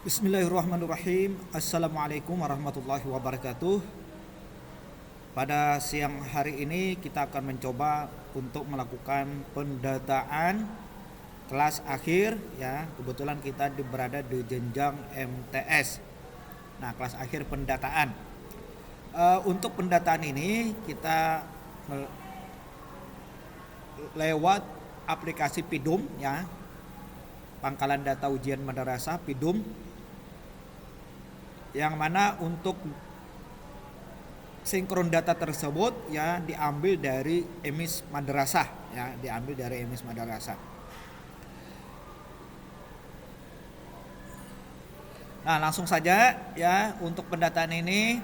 Bismillahirrahmanirrahim. Assalamualaikum warahmatullahi wabarakatuh. Pada siang hari ini kita akan mencoba untuk melakukan pendataan kelas akhir ya. Kebetulan kita berada di jenjang MTS. Nah, kelas akhir pendataan. Untuk pendataan ini kita lewat aplikasi Pidum ya. Pangkalan Data Ujian Madrasah Pidum, yang mana untuk sinkron data tersebut ya diambil dari emis madrasah ya, diambil dari emis madrasah. Nah, langsung saja ya untuk pendataan ini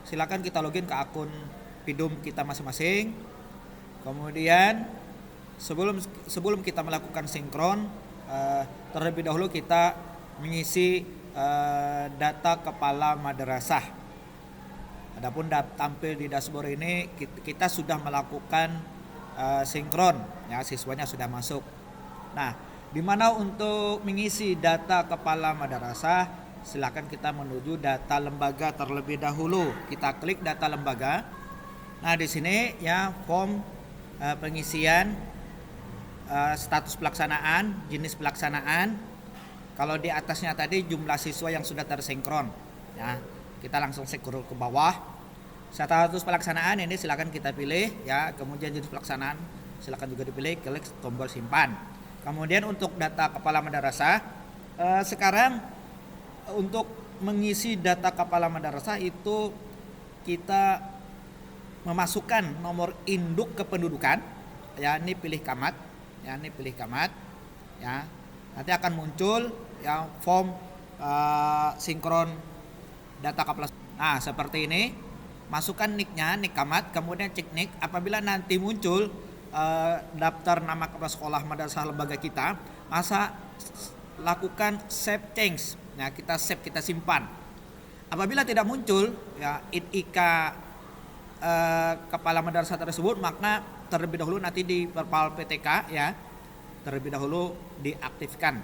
silakan kita login ke akun Pidum kita masing-masing. Kemudian sebelum kita melakukan sinkron, terlebih dahulu kita mengisi data kepala madrasah. Adapun tampil di dashboard ini kita sudah melakukan sinkron ya, siswanya sudah masuk. Nah, di mana untuk mengisi data kepala madrasah, silakan kita menuju data lembaga terlebih dahulu. Kita klik data lembaga. Nah, di sini ya form pengisian status pelaksanaan, jenis pelaksanaan. Kalau di atasnya tadi jumlah siswa yang sudah tersinkron ya. Kita langsung scroll ke bawah. Status pelaksanaan ini silakan kita pilih ya. Kemudian jenis pelaksanaan silakan juga dipilih, klik tombol simpan. Kemudian untuk data kepala madrasah, sekarang untuk mengisi data kepala madrasah itu kita memasukkan nomor induk kependudukan ya, ini pilih camat. Ya, ini pilih camat ya. Nanti akan muncul ya form sinkron data kepala. Nah, seperti ini. Masukkan nicknya, nick camat, kemudian cek nick. Apabila nanti muncul daftar nama kepala sekolah madrasah lembaga kita, masa lakukan save change. Nah, kita save, kita simpan. Apabila tidak muncul ya IK kepala madrasah tersebut, maka terlebih dahulu nanti di Perpal PTK ya, terlebih dahulu diaktifkan.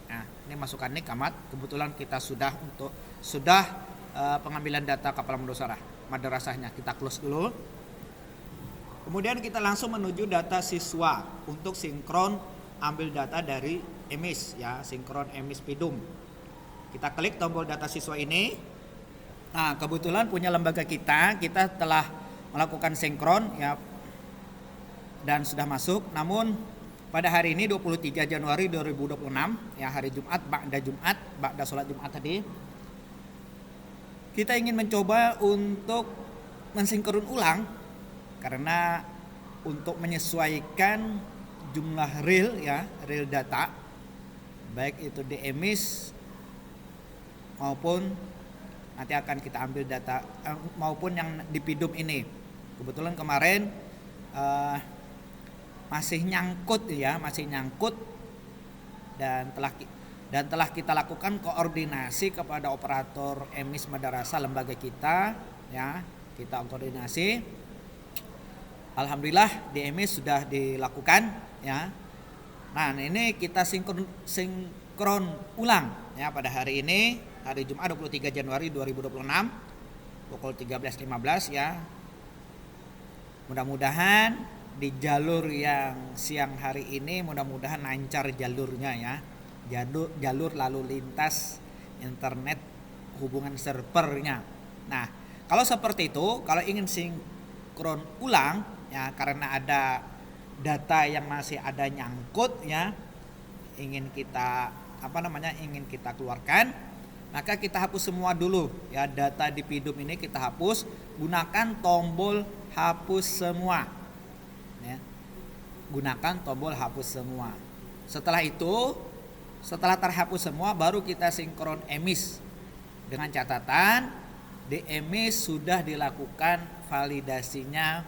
Nah, ini masukkan nih camat. Kebetulan kita sudah pengambilan data kepala madrasahnya. Kita close dulu. Kemudian kita langsung menuju data siswa untuk sinkron ambil data dari emis ya, sinkron emis Pidum. Kita klik tombol data siswa ini. Nah, kebetulan punya lembaga kita telah melakukan sinkron ya dan sudah masuk. Namun pada hari ini 23 Januari 2026 ya, hari Jumat, ba'da sholat Jumat tadi, kita ingin mencoba untuk mensinkron ulang karena untuk menyesuaikan jumlah real data baik itu di emis maupun nanti akan kita ambil data maupun yang di Pidum ini. Kebetulan kemarin masih nyangkut dan telah kita lakukan koordinasi kepada operator emis madrasah lembaga kita ya. Kita koordinasi, alhamdulillah di emis sudah dilakukan ya. Nah, ini kita sinkron ulang ya pada hari ini, hari Jumat 23 Januari 2026 pukul 13.15 ya. Mudah-mudahan di jalur yang siang hari ini mudah-mudahan lancar jalurnya ya. Jalur lalu lintas internet hubungan servernya. Nah, kalau seperti itu, kalau ingin sinkron ulang ya, karena ada data yang masih ada nyangkut ya, ingin kita keluarkan, maka kita hapus semua dulu ya. Data di Pidum ini kita hapus, gunakan tombol hapus semua ya. Gunakan tombol hapus semua. Setelah terhapus semua, baru kita sinkron emis dengan catatan di emis sudah dilakukan validasinya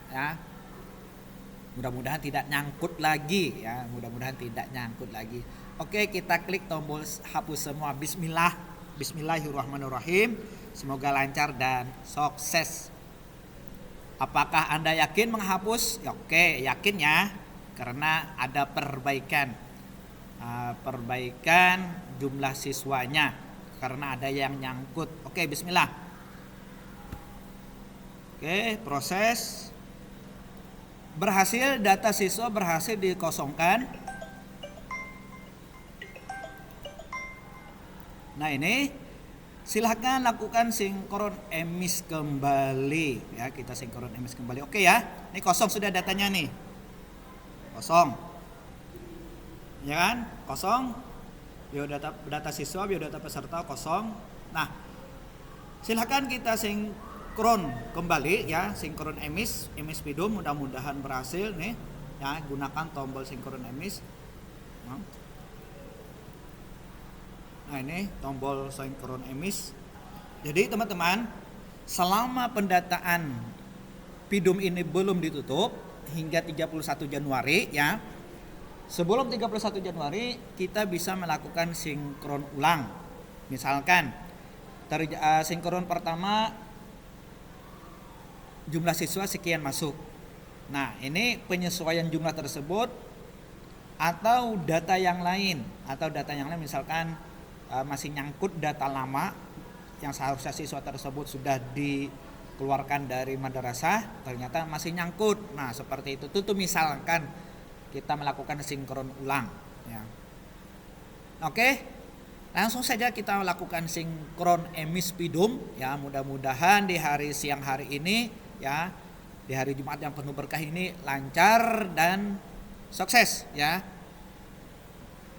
ya. Mudah-mudahan tidak nyangkut lagi ya, Oke, kita klik tombol hapus semua. Bismillahirrahmanirrahim. Semoga lancar dan sukses. Apakah Anda yakin menghapus? Oke, yakin ya, karena ada perbaikan. perbaikan jumlah siswanya karena ada yang nyangkut. Oke, bismillah. Oke, proses berhasil, data siswa berhasil dikosongkan. Nah, ini silahkan lakukan sinkron emis kembali ya, kita sinkron emis kembali. Oke ya, ini kosong sudah datanya nih, kosong ya kan, kosong. Biodata siswa, biodata peserta kosong. Nah, silahkan kita sinkron kembali ya, sinkron emis pidum, mudah-mudahan berhasil nih ya, gunakan tombol sinkron emis. Nah, ini tombol sinkron emis. Jadi teman-teman, selama pendataan pidum ini belum ditutup hingga 31 Januari ya. Sebelum 31 Januari kita bisa melakukan sinkron ulang. Misalkan sinkron pertama jumlah siswa sekian masuk. Nah, ini penyesuaian jumlah tersebut atau data yang lain misalkan masih nyangkut data lama yang seharusnya siswa tersebut sudah dikeluarkan dari madrasah, ternyata masih nyangkut. Nah, seperti itu tuh misalkan kita melakukan sinkron ulang ya. Oke, langsung saja kita lakukan sinkron emis pidum ya. Mudah-mudahan di hari siang hari ini ya, di hari Jumat yang penuh berkah ini lancar dan sukses ya.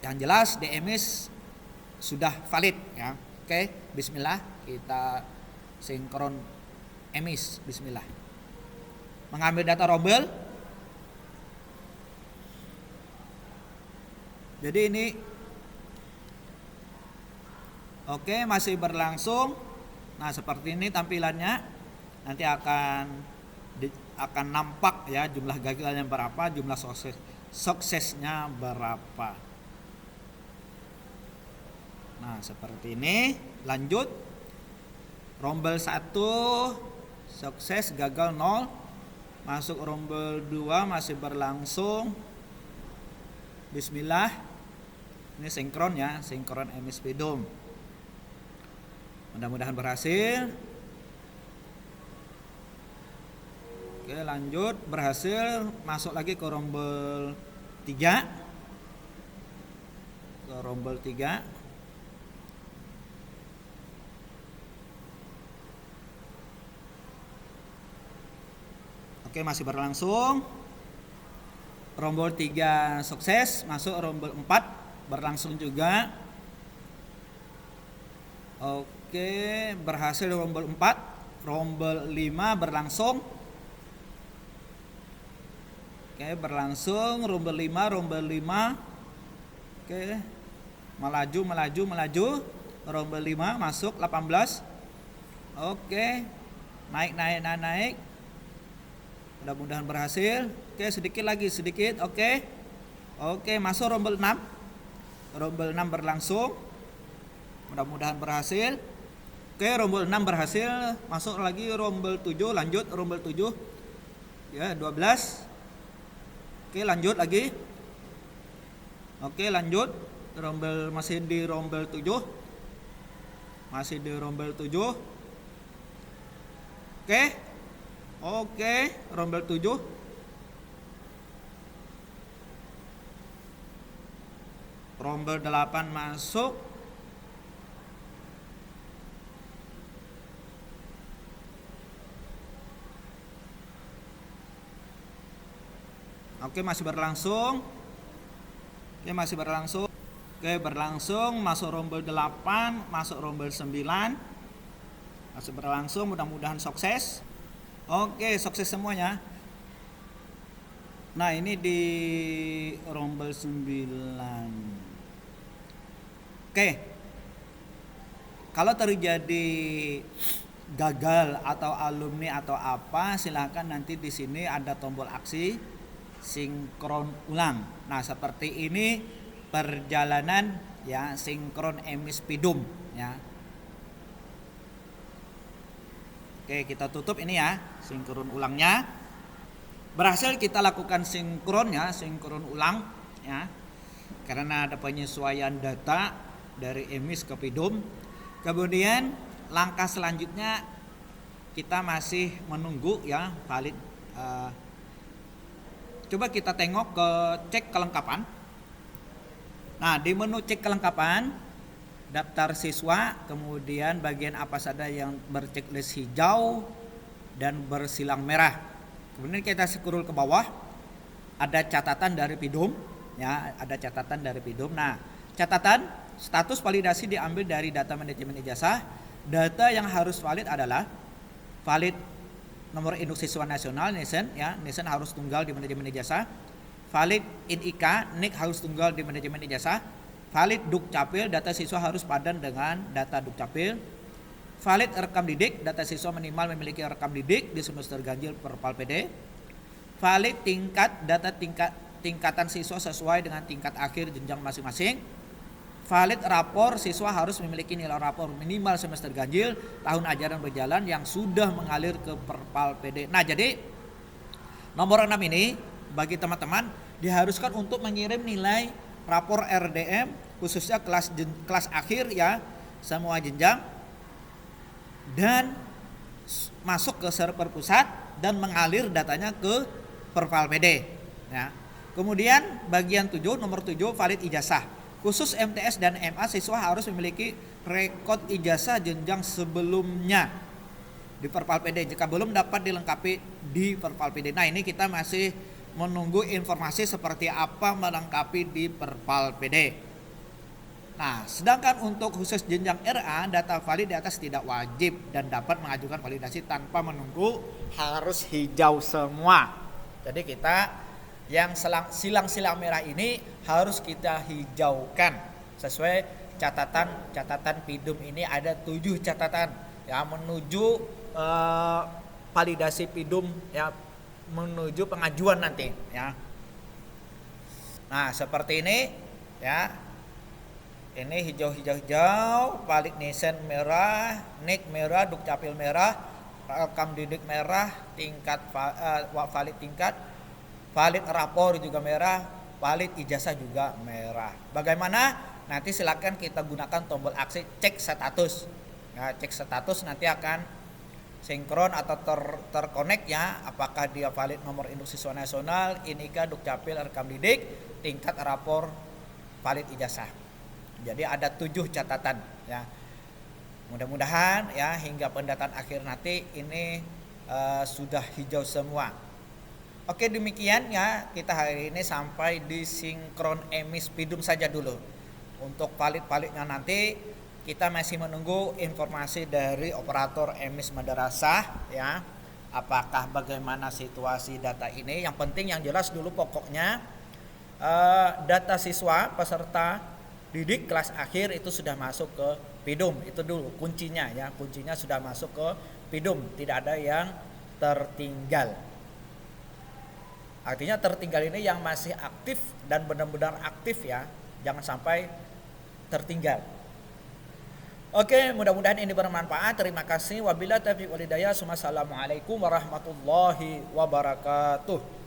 Yang jelas DMS sudah valid ya. Oke, bismillah, kita sinkron emis. Bismillah. Mengambil data rombel. Jadi ini oke, masih berlangsung. Nah, seperti ini tampilannya. Nanti akan nampak ya jumlah gagalnya berapa, jumlah suksesnya berapa. Nah, seperti ini. Lanjut. Rombel 1 sukses, gagal 0. Masuk rombel 2 masih berlangsung. Bismillah. Ini sinkron ya, sinkron emis pidum. Mudah-mudahan berhasil. Oke, lanjut, berhasil. Masuk lagi ke rombel 3. Ke rombel 3. Oke, masih berlangsung. Rombel 3 sukses, masuk rombel 4 berlangsung juga. Oke, berhasil rombel 4, rombel 5 berlangsung. Oke, berlangsung rombel 5. Oke. Melaju. Rombel 5 masuk 18. Oke. Naik. Mudah-mudahan berhasil. Oke, sedikit lagi. Oke, masuk rombel 6. Rombel 6 berlangsung. Mudah-mudahan berhasil. Oke, rombel 6 berhasil. Masuk lagi rombel 7, lanjut rombel 7. Ya, 12. Oke, lanjut lagi. Oke, lanjut. Masih di rombel 7. Oke, rombel 7. Rombel 8 masuk. Oke, masih berlangsung. Oke, berlangsung. Masuk rombel 8, masuk rombel 9. Masih berlangsung, mudah-mudahan sukses. Oke, sukses semuanya. Nah, ini di rombel 9. Oke. Kalau terjadi gagal atau alumni atau apa, silakan nanti di sini ada tombol aksi sinkron ulang. Nah, seperti ini perjalanan ya sinkron emis pidum ya. Oke, kita tutup ini ya sinkron ulangnya. Berhasil kita lakukan sinkron ulang ya. karena ada penyesuaian data dari emis ke PIDUM. Kemudian langkah selanjutnya kita masih menunggu ya valid. Coba kita tengok ke cek kelengkapan. Nah, di menu cek kelengkapan, daftar siswa, kemudian bagian apa saja yang berchecklist hijau dan bersilang merah. Kemudian kita scroll ke bawah, ada catatan dari PIDUM, ya, ada catatan dari PIDUM. Nah, catatan status validasi diambil dari data manajemen ijazah. Data yang harus valid adalah valid nomor induk siswa nasional NISN, ya, NISN harus tunggal di manajemen ijazah. Valid NIK, NIK harus tunggal di manajemen ijazah. Valid Dukcapil, data siswa harus padan dengan data Dukcapil. Valid rekam didik, data siswa minimal memiliki rekam didik di semester ganjil Perpal PD. Valid tingkat, data tingkatan siswa sesuai dengan tingkat akhir jenjang masing-masing. Valid rapor, siswa harus memiliki nilai rapor minimal semester ganjil tahun ajaran berjalan yang sudah mengalir ke Perpal PD. Nah, jadi nomor 6 ini bagi teman-teman diharuskan untuk mengirim nilai rapor RDM khususnya kelas akhir ya, semua jenjang, dan masuk ke server pusat dan mengalir datanya ke Perpal PD ya. Kemudian bagian 7, nomor 7, valid ijazah. Khusus MTS dan MA, siswa harus memiliki rekod ijazah jenjang sebelumnya di Perpal PD jika belum dapat dilengkapi di Perpal PD. Nah, ini kita masih menunggu informasi seperti apa melengkapi di Perpal PD. Nah, sedangkan untuk khusus jenjang RA, data valid di atas tidak wajib dan dapat mengajukan validasi tanpa menunggu, harus hijau semua. Jadi kita yang silang-silang merah ini harus kita hijaukan sesuai catatan PIDUM. Ini ada 7 catatan ya menuju validasi PIDUM ya, menuju pengajuan nanti ya. Nah, seperti ini ya. Ini hijau, valid NISN merah, NIK merah, Dukcapil merah, rekam didik merah, tingkat valid tingkat, valid rapor juga merah, valid ijazah juga merah. Bagaimana? Nanti silakan kita gunakan tombol aksi cek status. Ya, cek status nanti akan sinkron atau terkonek ya, apakah dia valid nomor induk siswa nasional, INIK, Dukcapil, rekam didik, tingkat rapor, valid ijazah. Jadi ada 7 catatan ya. Mudah-mudahan ya hingga pendataan akhir nanti ini sudah hijau semua. Oke, demikian ya kita hari ini sampai di sinkron emis PIDUM saja dulu. Untuk valid-validnya nanti kita masih menunggu informasi dari operator emis madrasah ya. Apakah bagaimana situasi data ini? Yang penting yang jelas dulu pokoknya data siswa peserta didik kelas akhir itu sudah masuk ke PIDUM. Itu dulu kuncinya ya. Kuncinya sudah masuk ke PIDUM, tidak ada yang tertinggal. Artinya tertinggal ini yang masih aktif dan benar-benar aktif ya. Jangan sampai tertinggal. Oke, mudah-mudahan ini bermanfaat. Terima kasih. Wabillahi taufiq wal hidayah. Assalamualaikum warahmatullahi wabarakatuh.